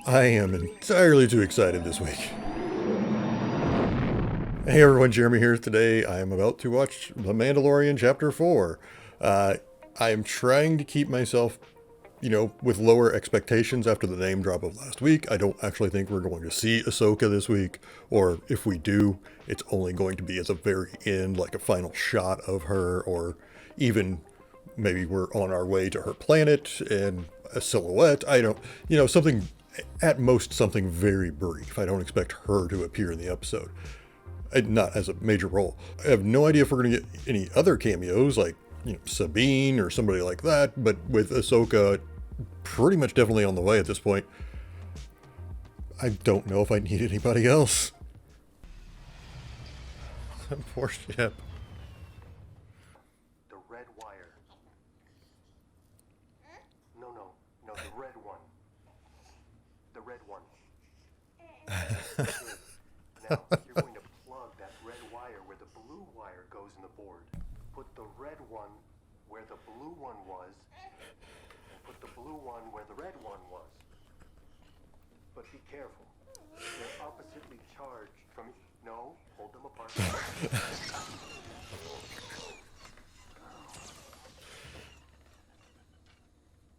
I am entirely too excited this week. Hey everyone, Jeremy here. Today I am about to watch The Mandalorian Chapter 4. I am trying to keep myself, with lower expectations after the name drop of last week. I don't actually think we're going to see Ahsoka this week, or if we do, it's only going to be at the very end, like a final shot of her, or even maybe we're on our way to her planet and a silhouette. I don't, something, at most something very brief. I don't expect her to appear in the episode. Not as a major role. I have no idea if we're going to get any other cameos, like, Sabine or somebody like that, but with Ahsoka pretty much definitely on the way at this point, I don't know if I need anybody else. Poor ship. The red wire. No, the red one. The red one. Now, you're going to plug that red wire where the blue wire goes in the board. Put the red one where the blue one was, and put the blue one where the red one was. But be careful. They're oppositely charged from... No, hold them apart.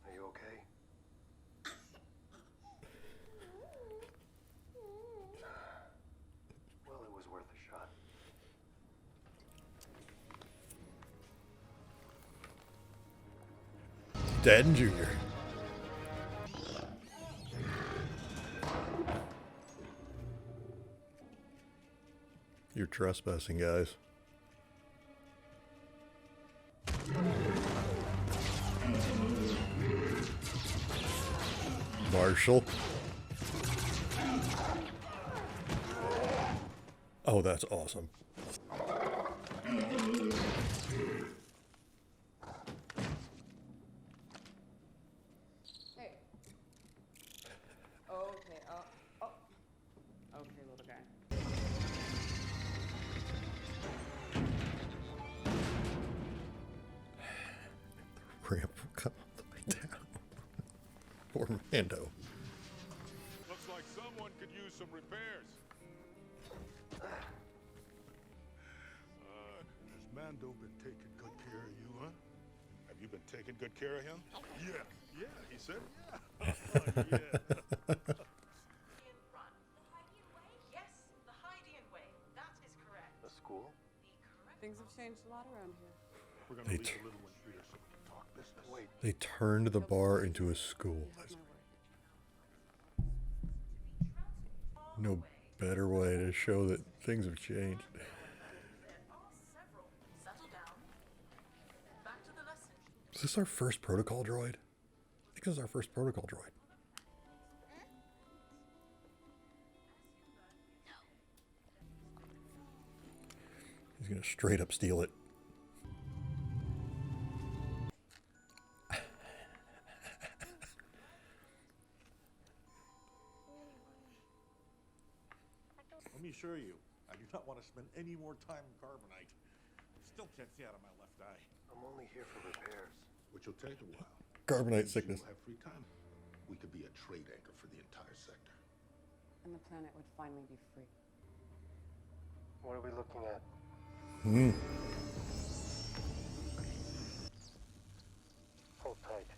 Are you okay? Well, it was worth a shot. Dad and Junior. You're trespassing, guys. Marshall. Oh, that's awesome. Hey. Okay, okay, little guy. Ramp will come all the way down. Poor Mando. Looks like someone could use some repairs. Has Mando been taking good care of you, huh? Have you been taking good care of him? Yeah, he said yeah. Yes, the Hydean way. That is correct. The school? Things have changed a lot around here. We're gonna They leave t- the little one here so we can talk business. Wait, They turned the bar into a school. You have There's my word. no better way to show that things have changed. There are several. Settle down. Back to the lesson. Is this our first Protocol Droid? I think this is our first Protocol Droid. He's gonna straight up steal it. Let me assure you, I do not want to spend any more time in carbonite. I still can't see out of my left eye. I'm only here for repairs. Which will take a while. Carbonite sickness. You'll have free time. We could be a trade anchor for the entire sector. And the planet would finally be free. What are we looking at? Hold tight.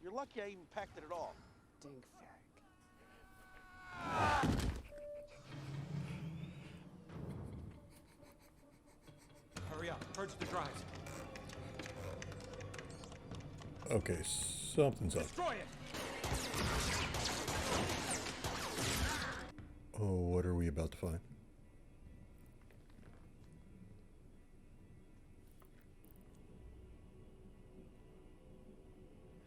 You're lucky I even packed it at all. Dink Ferrick. Hurry up, purge the drives. Okay, something's up. Destroy it! Oh, what are we about to find?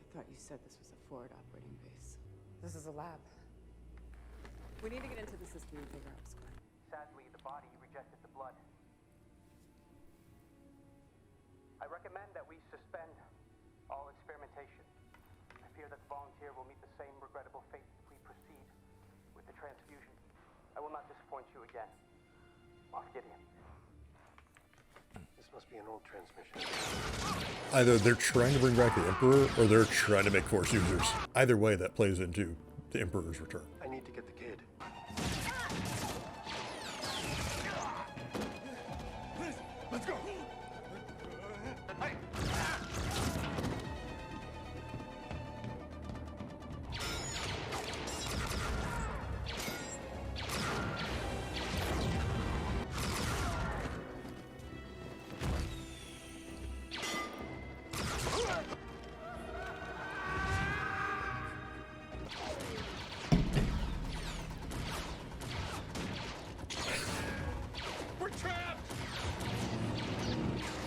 I thought you said this was a forward operating base. This is a lab. We need to get into the system and figure out what's going on. Sadly, the body rejected the blood. I recommend that we suspend all experimentation. I fear that the volunteer will meet the same regrettable fate if we proceed with the transfusion. I will not disappoint you again. Moff Gideon. This Must be an old transmission. Either they're trying to bring back the Emperor, or they're trying to make Force users. Either way, that plays into the Emperor's return. I need to get the kid. Let's go.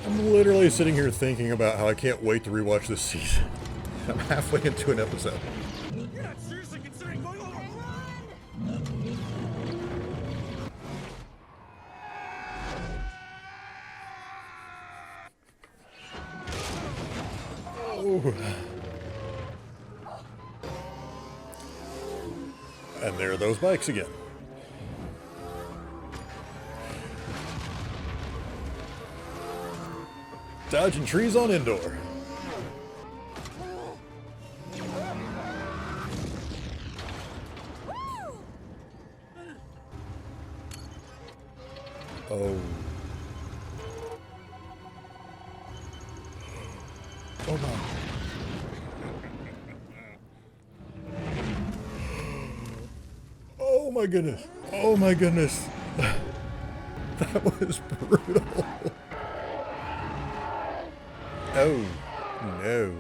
I'm literally sitting here thinking about how I can't wait to rewatch this season. I'm halfway into an episode. You're not seriously considering going over. Oh. And there are those bikes again. Dodging trees on Endor. Oh. Oh my. Oh my goodness. Oh my goodness. That was brutal. Oh, no.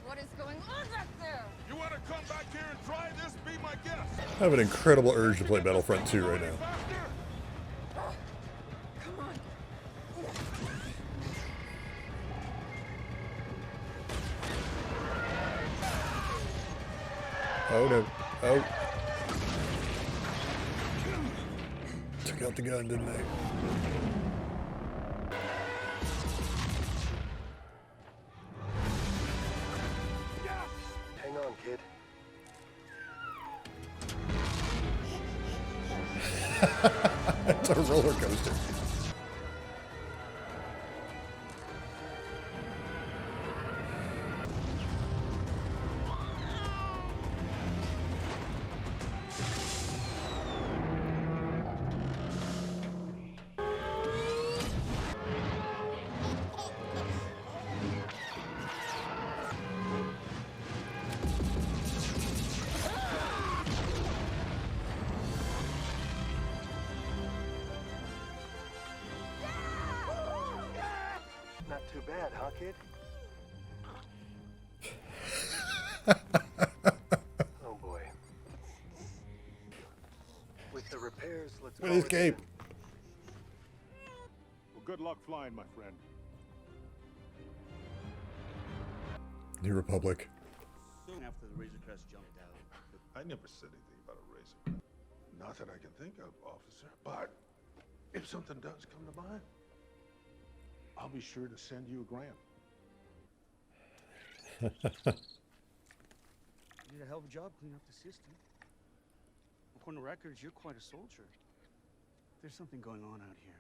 What is going on back there? You want to come back here and try this? Be my guest. I have an incredible urge to play Battlefront 2 right now. Faster? Come on. Oh no. Oh. Took out the gun, didn't they? Hang on, kid. It's a roller coaster. Not too bad, huh, kid? Oh boy. With the repairs, let's With call his it cape. even. Well, good luck flying, my friend. New Republic. Soon after the Razor Crest jumped out. I never said anything about a razor. Not that I can think of, officer. But if something does come to mind, I'll be sure to send you a gram. You did a hell of a job cleaning up the system. According to records, you're quite a soldier. There's something going on out here.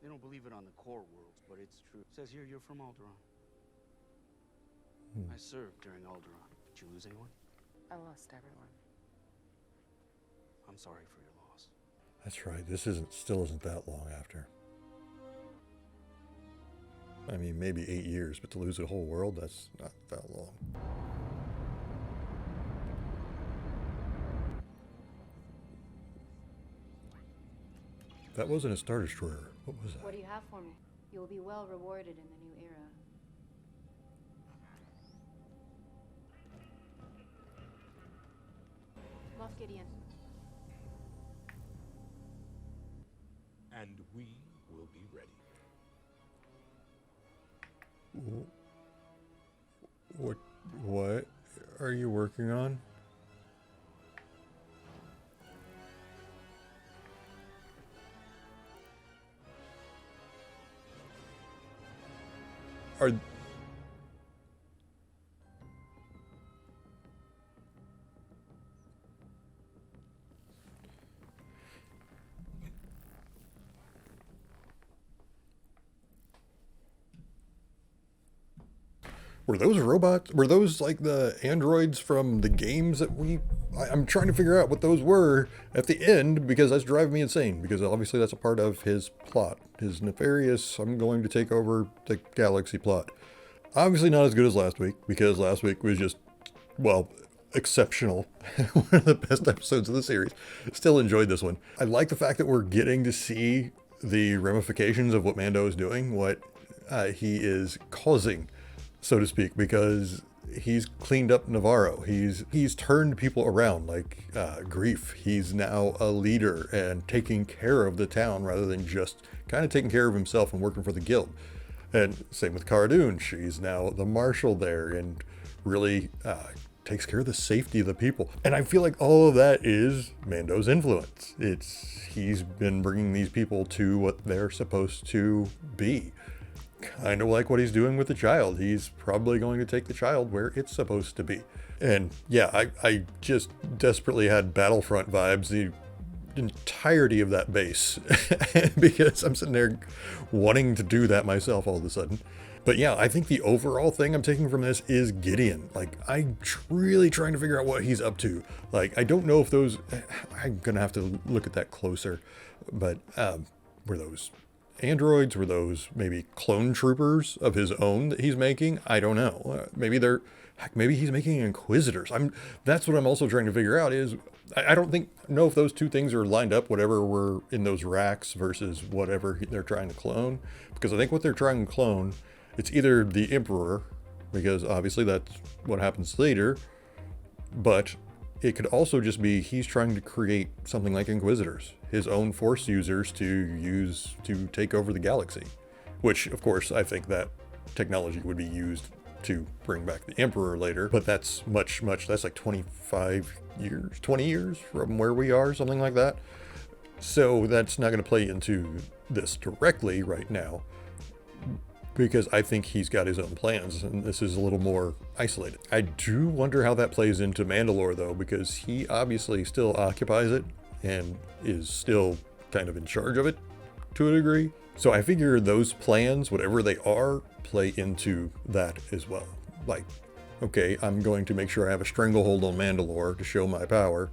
They don't believe it on the core worlds, but it's true. It says here you're from Alderaan. I served during Alderaan. Did you lose anyone? I lost everyone. I'm sorry for your loss. That's right. This still isn't that long after. I mean, maybe 8 years, but to lose a whole world, that's not that long. That wasn't a Star Destroyer. What was that? What do you have for me? You will be well rewarded in the new era. Moff Gideon. And we will be ready. What are you working on? Are Were those robots? Were those like the androids from the games that I'm trying to figure out what those were at the end, because that's driving me insane, because obviously that's a part of his plot. His nefarious, I'm going to take over the galaxy plot. Obviously not as good as last week, because last week was just, well, exceptional. One of the best episodes of the series. Still enjoyed this one. I like the fact that we're getting to see the ramifications of what Mando is doing, what he is causing, so to speak, because he's cleaned up Navarro. He's turned people around, like Grief. He's now a leader and taking care of the town rather than just kind of taking care of himself and working for the guild. And same with Cara Dune. She's now the marshal there and really takes care of the safety of the people. And I feel like all of that is Mando's influence. He's been bringing these people to what they're supposed to be. Kind of like what he's doing with the child. He's probably going to take the child where it's supposed to be. And yeah, I just desperately had Battlefront vibes the entirety of that base because I'm sitting there wanting to do that myself all of a sudden. But yeah, I think the overall thing I'm taking from this is Gideon. Like, I'm really trying to figure out what he's up to. Like, I don't know if those, I'm gonna have to look at that closer, but were those androids? Were those maybe clone troopers of his own that he's making? I don't know. Maybe he's making Inquisitors. That's what I'm also trying to figure out is, I don't know if those two things are lined up, whatever were in those racks versus whatever they're trying to clone. Because I think what they're trying to clone, it's either the Emperor, because obviously that's what happens later, but it could also just be he's trying to create something like Inquisitors, his own Force users to use to take over the galaxy. Which, of course, I think that technology would be used to bring back the Emperor later, but that's that's like 25 years, 20 years from where we are, something like that. So that's not going to play into this directly right now, because I think he's got his own plans, and this is a little more isolated. I do wonder how that plays into Mandalore, though, because he obviously still occupies it and is still kind of in charge of it to a degree. So I figure those plans, whatever they are, play into that as well. Like, okay, I'm going to make sure I have a stranglehold on Mandalore to show my power,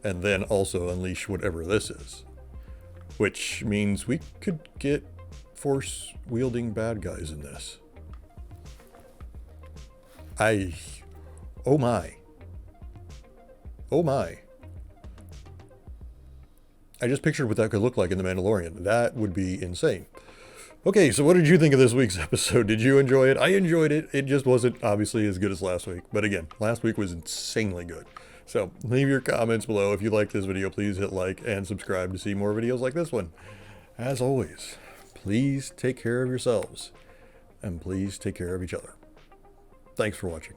and then also unleash whatever this is. Which means we could get Force-wielding bad guys in this. Oh my. I just pictured what that could look like in The Mandalorian. That would be insane. Okay, so what did you think of this week's episode? Did you enjoy it? I enjoyed it. It just wasn't obviously as good as last week. But again, last week was insanely good. So leave your comments below. If you like this video, please hit like and subscribe to see more videos like this one. As always, please take care of yourselves, and please take care of each other. Thanks for watching.